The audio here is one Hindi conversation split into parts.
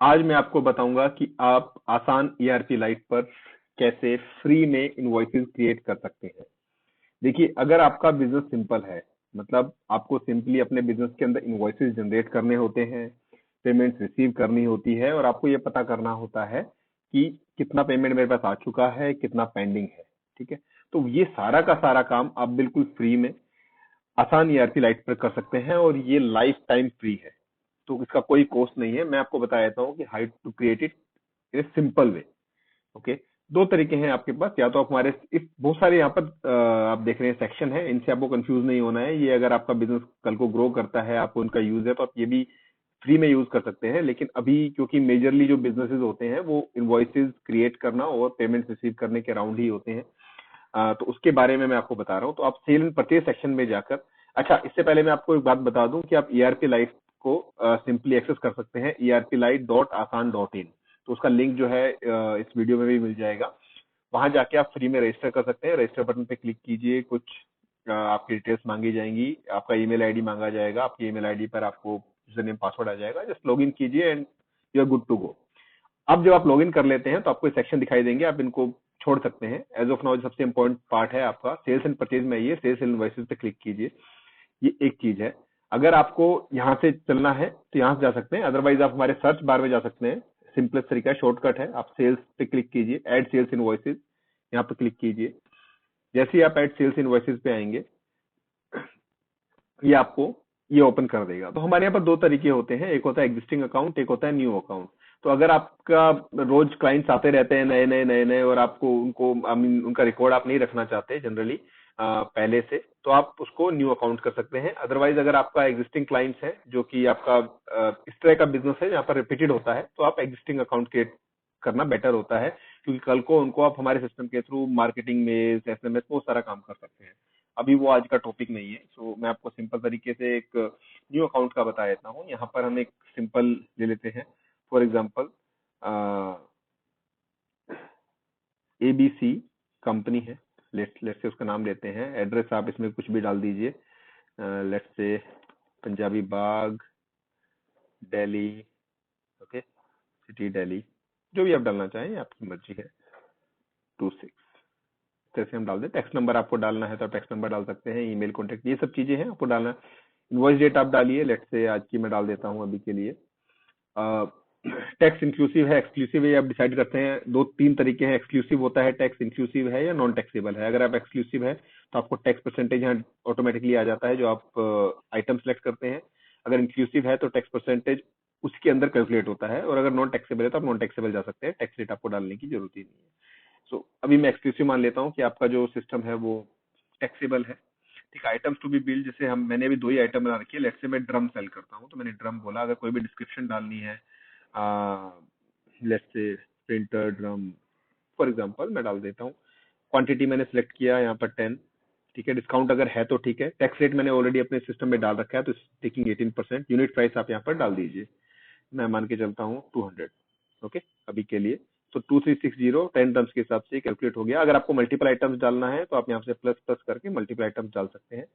आज मैं आपको बताऊंगा कि आप आसान ईआरपी लाइट पर कैसे फ्री में इनवॉइसेस क्रिएट कर सकते हैं। देखिए, अगर आपका बिजनेस सिंपल है, मतलब आपको सिंपली अपने बिजनेस के अंदर इनवॉइसेस जनरेट करने होते हैं, पेमेंट्स रिसीव करनी होती है और आपको ये पता करना होता है कि कितना पेमेंट मेरे पास आ चुका है, कितना पेंडिंग है। ठीक है, तो ये सारा का सारा काम आप बिल्कुल फ्री में आसान ईआरपी लाइट पर कर सकते हैं और ये लाइफ टाइम फ्री है। तो इसका कोई कॉस्ट नहीं है। मैं आपको बता देता हूँ कि how to create it in simple way. Okay, दो तरीके हैं आपके पास। या तो आप हमारे इस बहुत सारे यहाँ पर आप देख रहे हैं सेक्शन है, इनसे आपको कंफ्यूज नहीं होना है। ये अगर आपका बिजनेस कल को ग्रो करता है, आपको उनका यूज है, तो आप ये भी फ्री में यूज कर सकते हैं। लेकिन अभी क्योंकि मेजरली जो बिजनेसेस होते हैं वो इनवॉइसेस क्रिएट करना और पेमेंट रिसीव करने के राउंड ही होते हैं, तो उसके बारे में मैं आपको बता रहा हूँ। तो आप सेल एंड परचेज सेक्शन में जाकर, अच्छा इससे पहले मैं आपको एक बात बता दूं कि आप ईआरपी लाइट को सिंपली एक्सेस कर सकते हैं erplight.asan.in। तो उसका लिंक जो है इस वीडियो में भी मिल जाएगा। वहां जाके आप फ्री में रजिस्टर कर सकते हैं। रजिस्टर बटन पे क्लिक कीजिए, कुछ आपकी डिटेल्स मांगी जाएंगी, आपका ईमेल आईडी मांगा जाएगा, आपकी ईमेल आईडी पर आपको यूजर नेम पासवर्ड आ जाएगा। जस्ट लॉग इन कीजिए and you are good to go. अब जब आप लॉगिन कर लेते हैं तो आपको सेक्शन दिखाई देंगे, आप इनको छोड़ सकते हैं। एज ऑफ नाउ सबसे इंपॉर्टेंट पार्ट है आपका सेल्स एंड परचेज में, ये सेल्स एंड इनवॉइसेज पे क्लिक कीजिए। ये एक चीज है। अगर आपको यहाँ से चलना है तो यहाँ से जा सकते हैं, अदरवाइज आप हमारे सर्च बार में जा सकते हैं। सिंपलेस्ट तरीका है, शॉर्टकट है। आप सेल्स पे क्लिक कीजिए, एड सेल्स इनवॉइसेज, यहाँ पे क्लिक कीजिए। जैसे ही आप एड सेल्स इनवॉइसेज पे आएंगे, ये आपको ये ओपन कर देगा। तो हमारे यहाँ पर दो तरीके होते हैं, एक होता है एग्जिस्टिंग अकाउंट, एक होता है न्यू अकाउंट। तो अगर आपका रोज क्लाइंट्स आते रहते हैं नए नए नए नए और आपको उनको आई मीन उनका रिकॉर्ड आप नहीं रखना चाहते जनरली पहले से, तो आप उसको न्यू अकाउंट कर सकते हैं। अदरवाइज अगर आपका एग्जिस्टिंग क्लाइंट्स है जो कि आपका इस तरह का बिजनेस है जहाँ पर रिपीटेड होता है, तो आप एग्जिस्टिंग अकाउंट क्रिएट करना बेटर होता है, क्योंकि कल को उनको आप हमारे सिस्टम के थ्रू मार्केटिंग में एसएमएस बहुत सारा काम कर सकते हैं। अभी वो आज का टॉपिक नहीं है। सो मैं आपको सिंपल तरीके से एक न्यू अकाउंट का बता देता हूँ। यहाँ पर हम एक सिंपल ले लेते हैं। फॉर एग्जांपल एबीसी कंपनी है, लेट्स से उसका नाम लेते हैं। एड्रेस आप इसमें कुछ भी डाल दीजिए, let's say Punjabi Bagh, Delhi. Okay, city Delhi, जो भी आप डालना चाहें आपकी मर्जी है। 26 जैसे हम डाल दें। टैक्स नंबर आपको डालना है तो टैक्स नंबर डाल सकते हैं, ईमेल कॉन्टेक्ट, ये सब चीजें हैं आपको डालना। इनवॉइस डेट आप डालिए, लेट्स से आज की मैं डाल देता हूँ अभी के लिए। टैक्स इंक्लूसिव है, एक्सक्लूसिव है, ये आप डिसाइड करते हैं। दो तीन तरीके हैं, एक्सक्लूसिव होता है टैक्स, इंक्लूसिव है या नॉन टैक्सेबल है। अगर आप एक्सक्लूसिव है तो आपको टैक्स परसेंटेज यहाँ ऑटोमेटिकली आ जाता है जो आप आइटम सेलेक्ट करते हैं। अगर इंक्लूसिव है तो टैक्स परसेंटेज उसके अंदर कैलकुलेट होता है, और अगर नॉन टैक्सेबल है तो आप नॉन टैक्सेबल जा सकते हैं, टैक्स रेट आपको डालने की जरूरत ही नहीं है। सो अभी मैं एक्सक्लूसिव मान लेता हूँ कि आपका जो सिस्टम है वो टैक्सेबल है। ठीक, आइटम्स टू बी बिल्ड, जैसे मैंने अभी दो ही आइटम बना रखी है। लेट्स से मैं ड्रम सेल करता हूँ तो मैंने ड्रम बोला। अगर कोई भी डिस्क्रिप्शन डालनी है, let's say printer drum for example मैं डाल देता हूँ। क्वांटिटी मैंने सेलेक्ट किया यहाँ पर 10। ठीक है, डिस्काउंट अगर है तो ठीक है। टैक्स रेट मैंने ऑलरेडी अपने सिस्टम में डाल रखा है तो टेकिंग 18%। यूनिट प्राइस आप यहाँ पर डाल दीजिए, मैं मान के चलता हूँ 200। ओके, अभी के लिए तो 2360 10 टर्म्स के हिसाब से कैलकुलेट हो गया। अगर आपको मल्टीपल आइटम्स डालना है तो आप यहाँ से प्लस प्लस करके मल्टीपल आइटम्स डाल सकते हैं।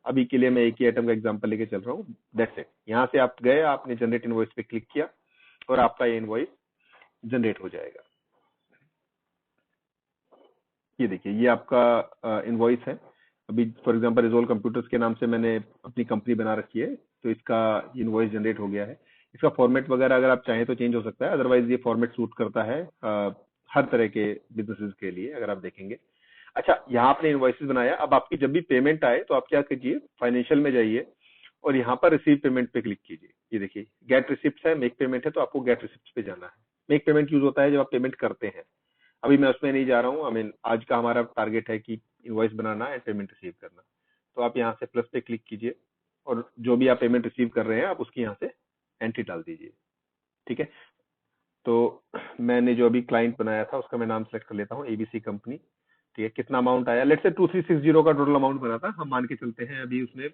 अभी के लिए मैं एक ही आइटम का एग्जांपल लेके चल रहा हूँ, दैट्स इट। यहाँ से आप गए, आपने जनरेट इनवॉइस पे क्लिक किया और आपका ये इनवॉइस जनरेट हो जाएगा। ये देखिए, ये आपका इनवॉइस है। अभी फॉर एग्जांपल रिजोल्व कंप्यूटर्स के नाम से मैंने अपनी कंपनी बना रखी है, तो इसका इनवॉइस जनरेट हो गया है। इसका फॉर्मेट वगैरह अगर आप चाहें तो चेंज हो सकता है, अदरवाइज ये फॉर्मेट सूट करता है हर तरह के बिजनेसेस के लिए, अगर आप देखेंगे। अच्छा, यहाँ आपने इनवॉइसेस बनाया। अब आपकी जब भी पेमेंट आए तो आप क्या कीजिए, फाइनेंशियल में जाइए और यहाँ पर रिसीव पेमेंट पे क्लिक कीजिए। ये देखिए, गेट रिसिप्ट है, मेक पेमेंट है, तो आपको गेट रिसिप्ट पे जाना है। मेक पेमेंट यूज होता है जब आप पेमेंट करते हैं। अभी मैं उसमें नहीं जा रहा हूँ। आई मीन आज का हमारा टारगेट है कि invoice banana and payment receive करना। तो आप यहाँ से प्लस पे क्लिक कीजिए और जो भी आप पेमेंट रिसीव कर रहे हैं आप उसकी यहाँ से एंट्री डाल दीजिए। ठीक है, तो मैंने जो अभी क्लाइंट बनाया था उसका मैं नाम सेलेक्ट कर लेता हूँ, एबीसी कंपनी। ठीक है, कितना अमाउंट आया, लेट्स से 2360 का टोटल अमाउंट बना था, हम मान के चलते हैं अभी उसने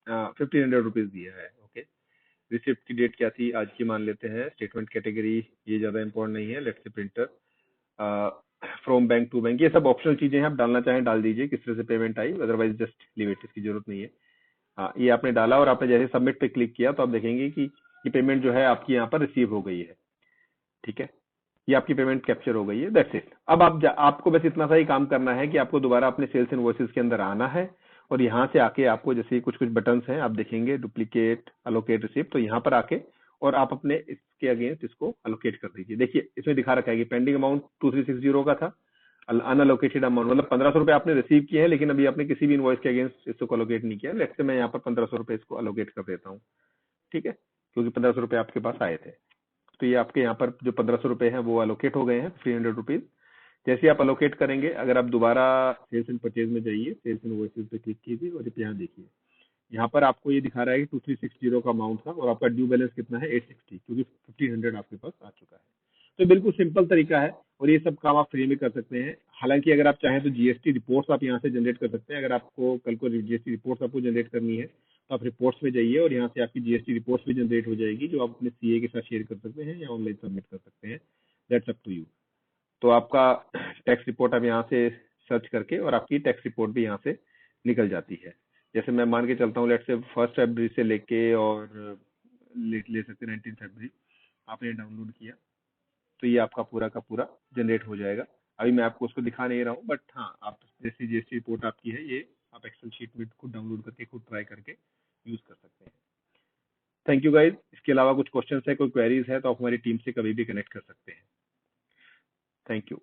1500 रुपीज दिया है। ओके, रिसिप्ट की डेट क्या थी, आज की मान लेते हैं। स्टेटमेंट कैटेगरी ये ज्यादा इंपॉर्टेंट नहीं है, let's say printer. From bank to bank, ये सब ऑप्शनल चीजें हैं, आप डालना चाहें डाल दीजिए किस तरह से payment I, otherwise just leave it, इसकी जरूरत नहीं है। हाँ, ये आपने डाला और आपने जैसे सबमिट पे क्लिक किया तो आप देखेंगे कि ये पेमेंट जो है आपकी यहाँ पर रिसीव हो गई है। ठीक है, ये आपकी पेमेंट कैप्चर हो गई है, दैट्स इट। अब आपको बस इतना सा ही काम करना है कि आपको दोबारा अपने सेल्स इनवॉइसेस के अंदर आना है, और यहाँ से आके आपको जैसे कुछ कुछ बटन्स हैं, आप देखेंगे डुप्लीकेट, अलोकेट रिसिप्ट, तो यहाँ पर आके और आप अपने इसके अगेंस्ट इसको अलोकेट कर दीजिए। देखिए इसमें दिखा रखा है कि पेंडिंग अमाउंट 2360 का था, अनअलोकेटेड अमाउंट मतलब 1500 रुपए आपने रिसीव किए हैं, लेकिन अभी आपने किसी भी इनवॉइस के अगेंस्ट इसको अलोकेट नहीं किया। लेट्स से मैं यहाँ पर 1500 रुपए इसको अलोकेट कर देता हूँ, ठीक है, क्योंकि 1500 रुपए आपके पास आए थे। तो ये आपके यहाँ पर जो 1500 रुपए हैं वो अलोकेट हो गए हैं, 300 रुपीज। जैसे ही आप अलोकेट करेंगे, अगर आप दोबारा सेल्स एंड परचेज में जाइए, सेल्स इनवॉइसेस पे क्लिक कीजिए और यहाँ देखिए, यहाँ पर आपको ये दिखा रहा है कि 2360 का अमाउंट था, और आपका ड्यू बैलेंस कितना है 860, क्योंकि 1500 आपके पास आ चुका है। तो बिल्कुल सिंपल तरीका है, और ये सब काम आप फ्री में कर सकते हैं। हालांकि अगर आप चाहें तो जीएसटी रिपोर्ट्स आप यहाँ से जनरेट कर सकते हैं। अगर आपको कल को जीएसटी रिपोर्ट्स आपको जनरेट करनी है तो आप रिपोर्ट्स में जाइए, और यहाँ से आपकी जीएसटी रिपोर्ट्स भी जनरेट हो जाएगी, जो आप अपने सीए के साथ शेयर कर सकते हैं या ऑनलाइन सबमिट कर सकते हैं। That's up to you. तो आपका टैक्स रिपोर्ट आप यहाँ से सर्च करके, और आपकी टैक्स रिपोर्ट भी यहाँ से निकल जाती है। जैसे मैं मान के चलता हूँ, लेट से 1 फरवरी से लेके और ले सकते 19 फरवरी आपने डाउनलोड किया, तो ये आपका पूरा का पूरा जनरेट हो जाएगा। अभी मैं आपको उसको दिखा नहीं रहा हूँ, बट हाँ, आप जैसी जीएसटी रिपोर्ट आपकी है, ये आप एक्सेल शीट में खुद डाउनलोड करके खुद ट्राई करके यूज कर सकते हैं। Thank you guys. इसके अलावा कुछ क्वेश्चन है, कोई क्वेरीज है, तो आप हमारी टीम से कभी भी कनेक्ट कर सकते हैं। Thank you.